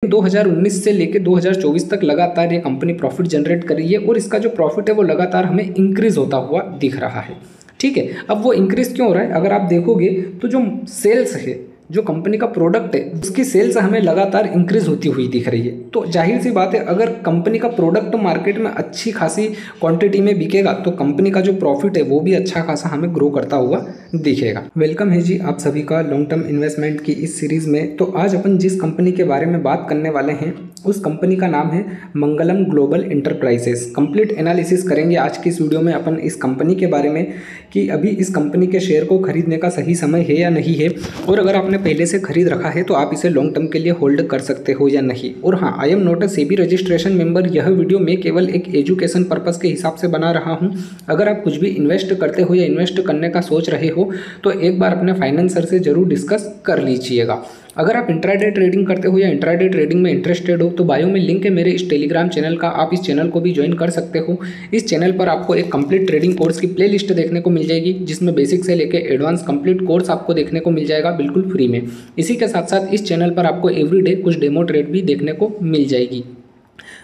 2019 से लेकर 2024 तक लगातार ये कंपनी प्रॉफिट जनरेट कर रही है और इसका जो प्रॉफिट है वो लगातार हमें इंक्रीज होता हुआ दिख रहा है। ठीक है, अब वो इंक्रीज क्यों हो रहा है? अगर आप देखोगे तो जो सेल्स है, जो कंपनी का प्रोडक्ट है, उसकी सेल्स हमें लगातार इंक्रीज होती हुई दिख रही है। तो जाहिर सी बात है, अगर कंपनी का प्रोडक्ट मार्केट में अच्छी खासी क्वांटिटी में बिकेगा तो कंपनी का जो प्रॉफिट है वो भी अच्छा खासा हमें ग्रो करता हुआ दिखेगा। वेलकम है जी आप सभी का लॉन्ग टर्म इन्वेस्टमेंट की इस सीरीज में। तो आज अपन जिस कंपनी के बारे में बात करने वाले हैं उस कंपनी का नाम है मंगलम ग्लोबल इंटरप्राइजेस। कंप्लीट एनालिसिस करेंगे आज की इस वीडियो में अपन इस कंपनी के बारे में कि अभी इस कंपनी के शेयर को खरीदने का सही समय है या नहीं है, और अगर आपने पहले से खरीद रखा है तो आप इसे लॉन्ग टर्म के लिए होल्ड कर सकते हो या नहीं। और हाँ, I am not a SEBI registration member. यह वीडियो मैं केवल एक एजुकेशन पर्पस के हिसाब से बना रहा हूँ। अगर आप कुछ भी इन्वेस्ट करते हो या इन्वेस्ट करने का सोच रहे हो तो एक बार अपने फाइनेंसर से जरूर डिस्कस कर लीजिएगा। अगर आप इंट्राडे ट्रेडिंग करते हो या इंट्राडे ट्रेडिंग में इंटरेस्टेड हो तो बायो में लिंक है मेरे इस टेलीग्राम चैनल का, आप इस चैनल को भी ज्वाइन कर सकते हो। इस चैनल पर आपको एक कंप्लीट ट्रेडिंग कोर्स की प्लेलिस्ट देखने को मिल जाएगी जिसमें बेसिक से लेकर एडवांस कंप्लीट कोर्स आपको देखने को मिल जाएगा बिल्कुल फ्री में। इसी के साथ साथ इस चैनल पर आपको एवरीडे कुछ डेमो ट्रेड भी देखने को मिल जाएगी।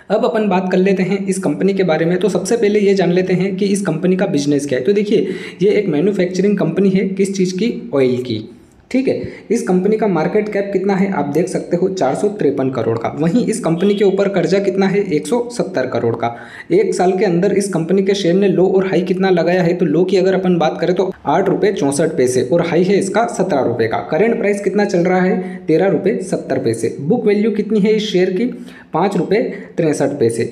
अब अपन बात कर लेते हैं इस कंपनी के बारे में। तो सबसे पहले ये जान लेते हैं कि इस कंपनी का बिजनेस क्या है। तो देखिए, ये एक मैन्युफैक्चरिंग कंपनी है। किस चीज़ की? ऑयल की। ठीक है, इस कंपनी का मार्केट कैप कितना है आप देख सकते हो, 453 करोड़ का। वहीं इस कंपनी के ऊपर कर्जा कितना है? 170 करोड़ का। एक साल के अंदर इस कंपनी के शेयर ने लो और हाई कितना लगाया है? तो लो की अगर अपन बात करें तो 8 रुपये 64 पैसे और हाई है इसका 17 रुपये का। करेंट प्राइस कितना चल रहा है? 13 रुपये 70 पैसे। बुक वैल्यू कितनी है इस शेयर की? 5 रुपये 63 पैसे।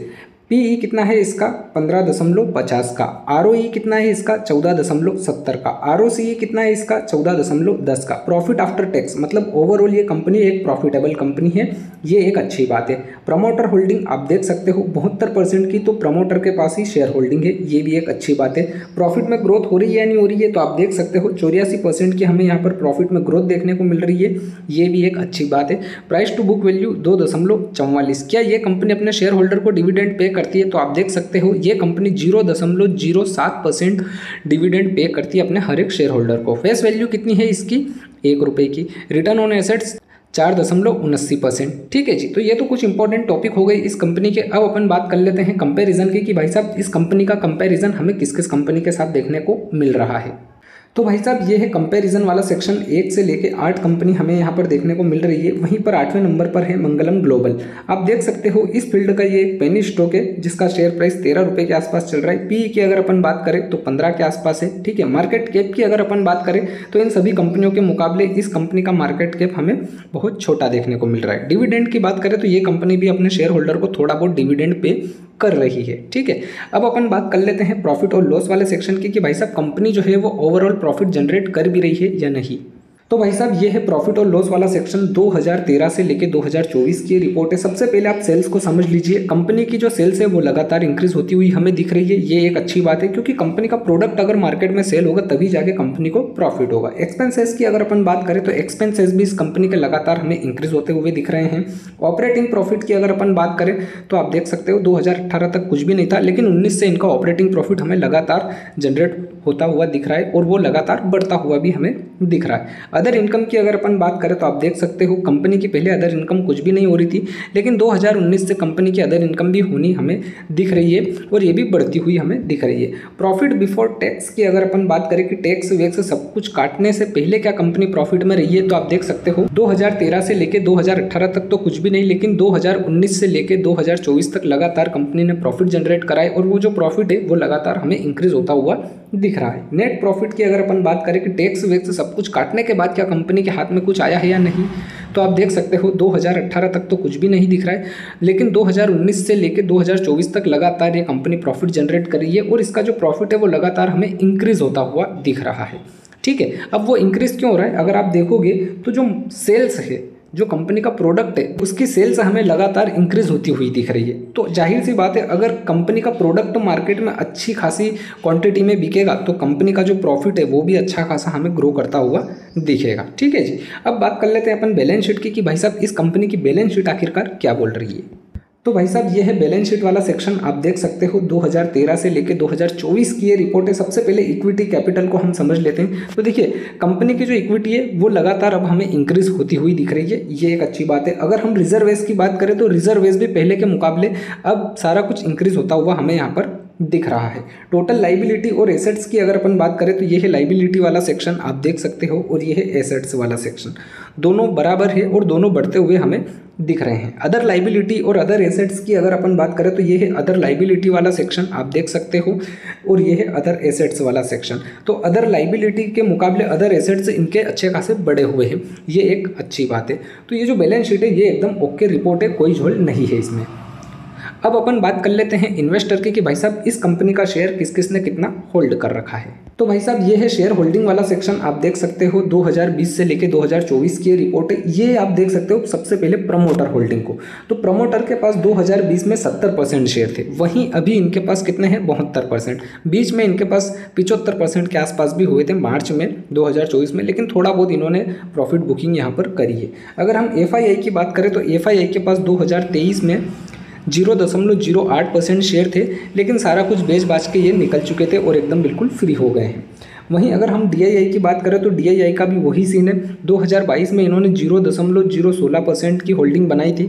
पीई कितना है इसका? 15.50 का। आरओई कितना है इसका? 14.70 का। आरओसीई कितना है इसका? 14.10 का। प्रॉफिट आफ्टर टैक्स, मतलब ओवरऑल ये कंपनी एक प्रॉफिटेबल कंपनी है, ये एक अच्छी बात है। प्रमोटर होल्डिंग आप देख सकते हो 72% की, तो प्रमोटर के पास ही शेयर होल्डिंग है, ये भी एक अच्छी बात है। प्रॉफिट में ग्रोथ हो रही है या नहीं हो रही है? तो आप देख सकते हो 84% की हमें यहाँ पर प्रॉफिट में ग्रोथ देखने को मिल रही है, ये भी एक अच्छी बात है। Price to book value 2.44। क्या ये कंपनी अपने शेयर होल्डर को डिविडेंड पे करती है? तो आप देख सकते हो ये कंपनी 0.07% डिविडेंड पे करती है अपने हर एक शेयर होल्डर को। फेस वैल्यू कितनी है इसकी? 1 रुपये की। Return on assets 4.79%। ठीक है जी, तो ये तो कुछ इंपॉर्टेंट टॉपिक हो गई इस कंपनी के। अब अपन बात कर लेते हैं कंपैरिजन की कि भाई साहब इस कंपनी का कंपैरिजन हमें किस किस कंपनी के साथ देखने को मिल रहा है। तो भाई साहब ये है कंपैरिजन वाला सेक्शन। 1 से लेके 8 कंपनी हमें यहाँ पर देखने को मिल रही है। वहीं पर 8वें नंबर पर है मंगलम ग्लोबल। आप देख सकते हो इस फील्ड का ये एक पेनी स्टॉक है जिसका शेयर प्राइस 13 रुपये के आसपास चल रहा है। पी की अगर अपन बात करें तो 15 के आसपास है। ठीक है, मार्केट कैप की अगर अपन बात करें तो इन सभी कंपनियों के मुकाबले इस कंपनी का मार्केट कैप हमें बहुत छोटा देखने को मिल रहा है। डिविडेंड की बात करें तो ये कंपनी भी अपने शेयर होल्डर को थोड़ा बहुत डिविडेंड पे कर रही है। ठीक है, अब अपन बात कर लेते हैं प्रॉफिट और लॉस वाले सेक्शन की कि भाई साहब कंपनी जो है वो ओवरऑल प्रॉफिट जनरेट कर भी रही है या नहीं। तो भाई साहब ये है प्रॉफिट और लॉस वाला सेक्शन 2013 से लेके 2024 की रिपोर्ट है। सबसे पहले आप सेल्स को समझ लीजिए। कंपनी की जो सेल्स है वो लगातार इंक्रीज होती हुई हमें दिख रही है, ये एक अच्छी बात है क्योंकि कंपनी का प्रोडक्ट अगर मार्केट में सेल होगा तभी जाके कंपनी को प्रॉफिट होगा। एक्सपेंसेस की अगर अपन बात करें तो एक्सपेंसेस भी इस कंपनी के लगातार हमें इंक्रीज होते हुए दिख रहे हैं। ऑपरेटिंग प्रॉफिट की अगर अपन बात करें तो आप देख सकते हो 2018 तक कुछ भी नहीं था, लेकिन 19 से इनका ऑपरेटिंग प्रॉफिट हमें लगातार जनरेट होता हुआ दिख रहा है और वो लगातार बढ़ता हुआ भी हमें दिख रहा है। अदर इनकम की अगर अपन बात करें तो आप देख सकते हो कंपनी की पहले अदर इनकम कुछ भी नहीं हो रही थी, लेकिन 2019 से कंपनी की अदर इनकम भी होनी हमें दिख रही है और ये भी बढ़ती हुई हमें दिख रही है। प्रॉफिट बिफोर टैक्स की अगर अपन बात करें कि टैक्स वैक्स सब कुछ काटने से पहले क्या कंपनी प्रॉफिट में रही है, तो आप देख सकते हो 2013 से लेकर 2018 तक तो कुछ भी नहीं, लेकिन 2019 से लेकर 2024 तक लगातार कंपनी ने प्रॉफिट जनरेट कराए और वो जो प्रॉफिट है वो लगातार हमें इंक्रीज होता हुआ दिख रहा है। नेट प्रॉफिट की अगर अपन बात करें कि टैक्स वैक्स सब कुछ काटने के बाद क्या कंपनी के हाथ में कुछ आया है या नहीं, तो आप देख सकते हो 2018 तक तो कुछ भी नहीं दिख रहा है, लेकिन 2019 से लेकर 2024 तक लगातार ये कंपनी प्रॉफिट जनरेट कर रही है और इसका जो प्रॉफिट है वो लगातार हमें इंक्रीज होता हुआ दिख रहा है। ठीक है, अब वो इंक्रीज क्यों हो रहा है? अगर आप देखोगे तो जो सेल्स है, जो कंपनी का प्रोडक्ट है, उसकी सेल्स हमें लगातार इंक्रीज होती हुई दिख रही है। तो जाहिर सी बात है, अगर कंपनी का प्रोडक्ट मार्केट में अच्छी खासी क्वांटिटी में बिकेगा तो कंपनी का जो प्रॉफिट है वो भी अच्छा खासा हमें ग्रो करता हुआ दिखेगा। ठीक है जी, अब बात कर लेते हैं अपन बैलेंस शीट की कि भाई साहब इस कंपनी की बैलेंस शीट आखिरकार क्या बोल रही है। तो भाई साहब ये है बैलेंस शीट वाला सेक्शन, आप देख सकते हो 2013 से लेके 2024 की ये रिपोर्ट है। सबसे पहले इक्विटी कैपिटल को हम समझ लेते हैं। तो देखिए कंपनी की जो इक्विटी है वो लगातार अब हमें इंक्रीज होती हुई दिख रही है, ये एक अच्छी बात है। अगर हम रिजर्वेस की बात करें तो रिजर्वेस भी पहले के मुकाबले अब सारा कुछ इंक्रीज होता हुआ हमें यहाँ पर दिख रहा है। टोटल लाइबिलिटी और एसेट्स की अगर अपन बात करें तो ये है लाइबिलिटी वाला सेक्शन, आप देख सकते हो, और ये है एसेट्स वाला सेक्शन। दोनों बराबर है और दोनों बढ़ते हुए हमें दिख रहे हैं। अदर लाइबिलिटी और अदर एसेट्स की अगर अपन बात करें तो ये है अदर लाइबिलिटी वाला सेक्शन, आप देख सकते हो, और ये है अदर एसेट्स वाला सेक्शन। तो अदर लाइबिलिटी के मुकाबले अदर एसेट्स इनके अच्छे खासे बड़े हुए हैं, ये एक अच्छी बात है। तो ये जो बैलेंस शीट है ये एकदम ओके रिपोर्ट है, कोई झोल नहीं है इसमें। अब अपन बात कर लेते हैं इन्वेस्टर की कि भाई साहब इस कंपनी का शेयर किस किस ने कितना होल्ड कर रखा है। तो भाई साहब ये है शेयर होल्डिंग वाला सेक्शन, आप देख सकते हो 2020 से लेके 2024 की रिपोर्ट है। ये आप देख सकते हो सबसे पहले प्रमोटर होल्डिंग को। तो प्रमोटर के पास 2020 में 70% शेयर थे, वहीं अभी इनके पास कितने हैं 72%। बीच में इनके पास 75% के आसपास भी हुए थे मार्च में 2024 में, लेकिन थोड़ा बहुत इन्होंने प्रॉफिट बुकिंग यहाँ पर करी है। अगर हम FII की बात करें तो FII के पास 2023 में 0.08% शेयर थे, लेकिन सारा कुछ बेच बाच के ये निकल चुके थे और एकदम बिल्कुल फ्री हो गए हैं। वहीं अगर हम DII की बात करें तो DII का भी वही सीन है। 2022 में इन्होंने 0.016% की होल्डिंग बनाई थी,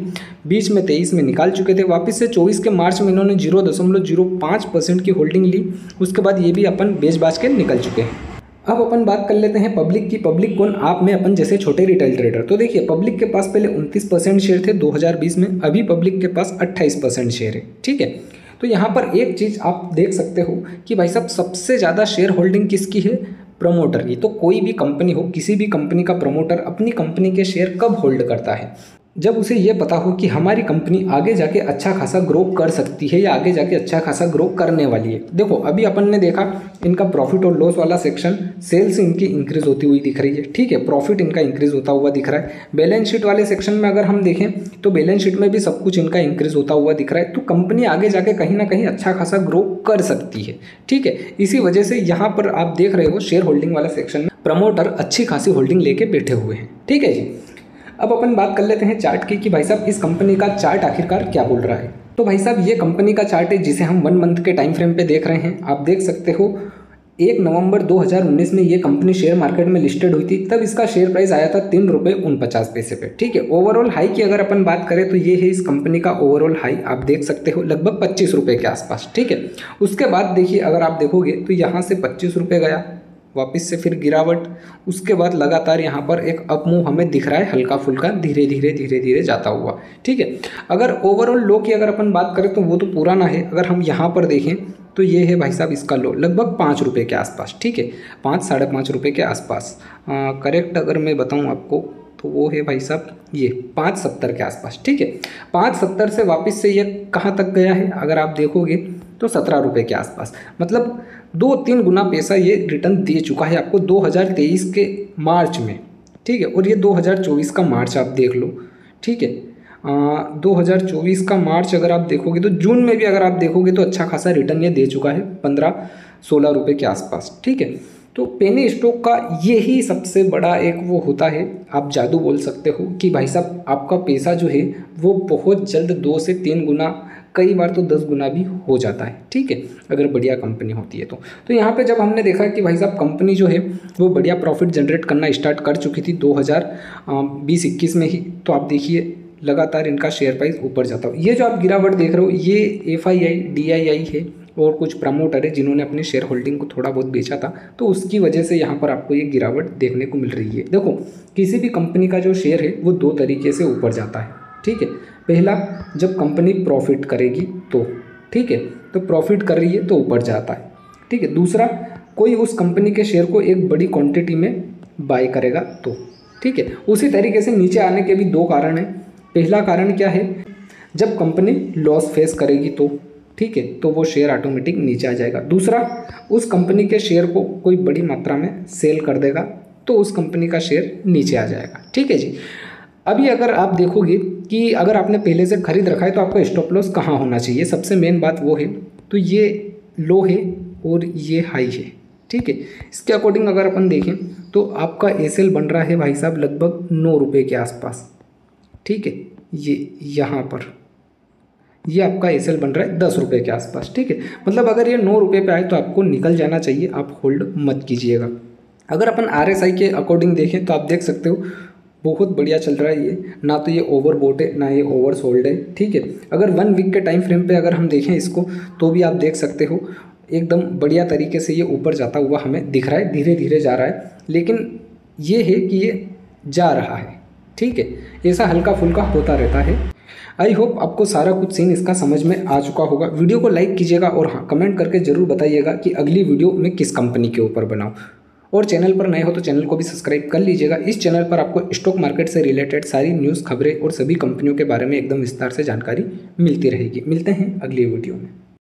बीच में 23 में निकाल चुके थे, वापस से 24 के मार्च में इन्होंने 0.05% की होल्डिंग ली, उसके बाद ये भी अपन बेच बाच के निकल चुके हैं। अब अपन बात कर लेते हैं पब्लिक की। पब्लिक कौन, आप में अपन जैसे छोटे रिटेल ट्रेडर। तो देखिए पब्लिक के पास पहले 29% शेयर थे 2020 में, अभी पब्लिक के पास 28% शेयर है, ठीक है। तो यहाँ पर एक चीज़ आप देख सकते हो कि भाई साहब सबसे ज़्यादा शेयर होल्डिंग किसकी है, प्रमोटर की। तो कोई भी कंपनी हो, किसी भी कंपनी का प्रमोटर अपनी कंपनी के शेयर कब होल्ड करता है, जब उसे ये पता हो कि हमारी कंपनी आगे जाके अच्छा खासा ग्रो कर सकती है या आगे जाके अच्छा खासा ग्रो करने वाली है। देखो अभी अपन ने देखा इनका प्रॉफिट और लॉस वाला सेक्शन, सेल्स इनकी इंक्रीज होती हुई दिख रही है, ठीक है, प्रॉफिट इनका इंक्रीज होता हुआ दिख रहा है। बैलेंस शीट वाले सेक्शन में अगर हम देखें तो बैलेंस शीट में भी सब कुछ इनका इंक्रीज होता हुआ दिख रहा है। तो कंपनी आगे जाके कहीं ना कहीं अच्छा खासा ग्रो कर सकती है, ठीक है। इसी वजह से यहाँ पर आप देख रहे हो शेयर होल्डिंग वाला सेक्शन में प्रमोटर अच्छी खासी होल्डिंग लेके बैठे हुए हैं, ठीक है जी। अब अपन बात कर लेते हैं चार्ट की कि भाई साहब इस कंपनी का चार्ट आखिरकार क्या बोल रहा है। तो भाई साहब ये कंपनी का चार्ट है जिसे हम 1 मंथ के टाइम फ्रेम पे देख रहे हैं। आप देख सकते हो 1 नवंबर 2019 में ये कंपनी शेयर मार्केट में लिस्टेड हुई थी, तब इसका शेयर प्राइस आया था 3 रुपये 49 पैसे पे, ठीक है। ओवरऑल हाई की अगर अपन बात करें तो ये है इस कंपनी का ओवरऑल हाई, आप देख सकते हो लगभग 25 रुपये के आसपास, ठीक है। उसके बाद देखिए अगर आप देखोगे तो यहाँ से 25 रुपये गया, वापस से फिर गिरावट, उसके बाद लगातार यहाँ पर एक अप मूव हमें दिख रहा है, हल्का फुल्का धीरे धीरे जाता हुआ, ठीक है। अगर ओवरऑल लो की अगर अपन बात करें तो वो तो पुराना है। अगर हम यहाँ पर देखें तो ये है भाई साहब इसका लो लगभग 5 रुपये के आसपास, ठीक है, 5 साढ़े 5 रुपये के आसपास। करेक्ट अगर मैं बताऊँ आपको तो वो है भाई साहब ये 5.70 के आसपास, ठीक है। 5.70 से वापस से ये कहाँ तक गया है अगर आप देखोगे तो 17 रुपये के आसपास, मतलब 2-3 गुना पैसा ये रिटर्न दे चुका है आपको 2023 के मार्च में, ठीक है। और ये 2024 का मार्च आप देख लो, ठीक है। 2024 का मार्च अगर आप देखोगे तो जून में भी अगर आप देखोगे तो अच्छा खासा रिटर्न ये दे चुका है 15-16 रुपये के आसपास, ठीक है। तो पेनी स्टॉक का यही सबसे बड़ा एक वो होता है, आप जादू बोल सकते हो कि भाई साहब आपका पैसा जो है वो बहुत जल्द 2 से 3 गुना, कई बार तो 10 गुना भी हो जाता है, ठीक है, अगर बढ़िया कंपनी होती है तो यहाँ पे जब हमने देखा कि भाई साहब कंपनी जो है वो बढ़िया प्रॉफिट जनरेट करना स्टार्ट कर चुकी थी 2020-21 में ही, तो आप देखिए लगातार इनका शेयर प्राइस ऊपर जाता हो। ये जो आप गिरावट देख रहे हो ये FII DII है और कुछ प्रमोटर है जिन्होंने अपने शेयर होल्डिंग को थोड़ा बहुत बेचा था, तो उसकी वजह से यहाँ पर आपको ये गिरावट देखने को मिल रही है। देखो किसी भी कंपनी का जो शेयर है वो 2 तरीके से ऊपर जाता है, ठीक है। पहला जब कंपनी प्रॉफिट करेगी तो, ठीक है, तो प्रॉफिट कर रही है तो ऊपर जाता है, ठीक है। दूसरा कोई उस कंपनी के शेयर को एक बड़ी क्वांटिटी में बाय करेगा तो, ठीक है। उसी तरीके से नीचे आने के भी 2 कारण हैं। पहला कारण क्या है, जब कंपनी लॉस फेस करेगी तो, ठीक है, तो वो शेयर ऑटोमेटिक नीचे आ जाएगा। दूसरा उस कंपनी के शेयर को कोई बड़ी मात्रा में सेल कर देगा तो उस कंपनी का शेयर नीचे आ जाएगा, ठीक है जी। अभी अगर आप देखोगे कि अगर आपने पहले से खरीद रखा है तो आपका स्टॉप लॉस कहाँ होना चाहिए, सबसे मेन बात वो है। तो ये लो है और ये हाई है, ठीक है। इसके अकॉर्डिंग अगर अपन देखें तो आपका SL बन रहा है भाई साहब लगभग 9 रुपये के आसपास, ठीक है, ये यहाँ पर ये आपका एसएल बन रहा है 10 रुपये के आसपास, ठीक है। मतलब अगर ये 9 रुपये पे आए तो आपको निकल जाना चाहिए, आप होल्ड मत कीजिएगा। अगर अपन आरएसआई के अकॉर्डिंग देखें तो आप देख सकते हो बहुत बढ़िया चल रहा है ये, ना तो ये ओवरबोट है ना ये ओवर सोल्ड है, ठीक है। अगर 1 वीक के टाइम फ्रेम पे अगर हम देखें इसको तो भी आप देख सकते हो एकदम बढ़िया तरीके से ये ऊपर जाता हुआ हमें दिख रहा है, धीरे धीरे जा रहा है, लेकिन ये है कि ये जा रहा है, ठीक है। ऐसा हल्का फुल्का होता रहता है। आई होप आपको सारा कुछ सीन इसका समझ में आ चुका होगा। वीडियो को लाइक कीजिएगा और हाँ कमेंट करके ज़रूर बताइएगा कि अगली वीडियो मैं किस कंपनी के ऊपर बनाऊँ। और चैनल पर नए हो तो चैनल को भी सब्सक्राइब कर लीजिएगा। इस चैनल पर आपको स्टॉक मार्केट से रिलेटेड सारी न्यूज़, खबरें और सभी कंपनियों के बारे में एकदम विस्तार से जानकारी मिलती रहेगी। मिलते हैं अगली वीडियो में।